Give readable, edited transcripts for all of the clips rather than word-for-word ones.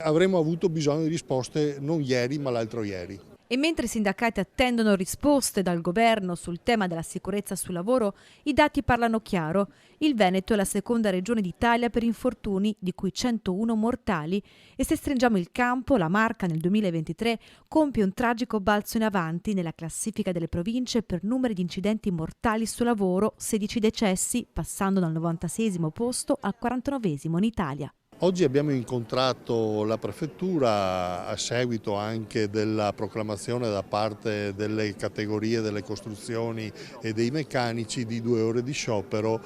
Avremmo avuto bisogno di risposte non ieri ma l'altro ieri. E mentre i sindacati attendono risposte dal governo sul tema della sicurezza sul lavoro, i dati parlano chiaro. Il Veneto è la seconda regione d'Italia per infortuni, di cui 101 mortali, e se stringiamo il campo, la Marca nel 2023 compie un tragico balzo in avanti nella classifica delle province per numeri di incidenti mortali sul lavoro, 16 decessi, passando dal 96° posto al 49° in Italia. Oggi abbiamo incontrato la prefettura a seguito anche della proclamazione da parte delle categorie delle costruzioni e dei meccanici di 2 ore di sciopero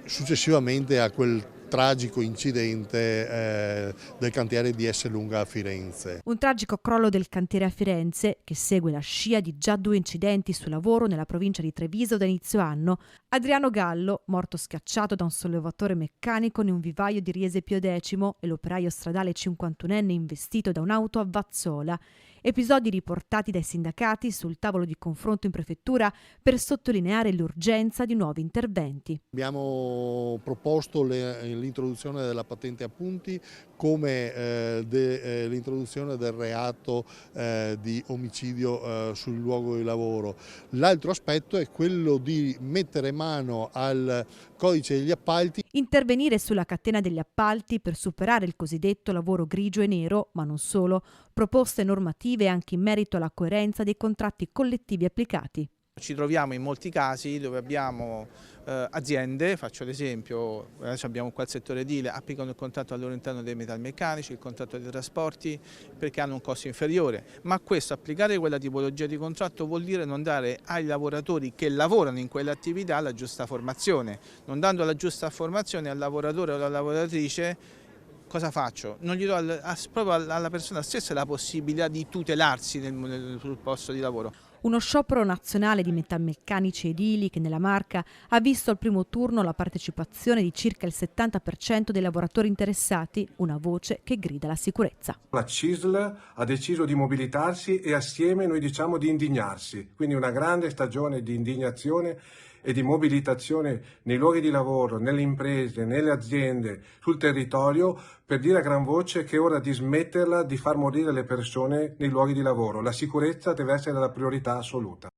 successivamente a quel tragico incidente del cantiere di Esselunga a Firenze. Un tragico crollo del cantiere a Firenze che segue la scia di già 2 incidenti sul lavoro nella provincia di Treviso da inizio anno. Adriano Gallo, morto schiacciato da un sollevatore meccanico in un vivaio di Riese Pio X, e l'operaio stradale 51enne investito da un'auto a Vazzola. Episodi riportati dai sindacati sul tavolo di confronto in prefettura per sottolineare l'urgenza di nuovi interventi. Abbiamo proposto l'introduzione della patente a punti come l'introduzione del reato di omicidio sul luogo di lavoro. L'altro aspetto è quello di mettere mano al codice degli appalti. Intervenire sulla catena degli appalti per superare il cosiddetto lavoro grigio e nero, ma non solo, proposte normative anche in merito alla coerenza dei contratti collettivi applicati. Ci troviamo in molti casi dove abbiamo aziende, faccio l'esempio, abbiamo qua il settore edile, applicano il contratto al loro interno dei metalmeccanici, il contratto dei trasporti perché hanno un costo inferiore, ma questo, applicare quella tipologia di contratto, vuol dire non dare ai lavoratori che lavorano in quell'attività la giusta formazione. Non dando la giusta formazione al lavoratore o alla lavoratrice, cosa faccio? Non gli do proprio alla persona stessa la possibilità di tutelarsi sul posto di lavoro. Uno sciopero nazionale di metalmeccanici edili che nella Marca ha visto al primo turno la partecipazione di circa il 70% dei lavoratori interessati, una voce che grida la sicurezza. La CISL ha deciso di mobilitarsi e assieme noi diciamo di indignarsi, quindi una grande stagione di indignazione e di mobilitazione nei luoghi di lavoro, nelle imprese, nelle aziende, sul territorio, per dire a gran voce che è ora di smetterla di far morire le persone nei luoghi di lavoro. La sicurezza deve essere la priorità assoluta.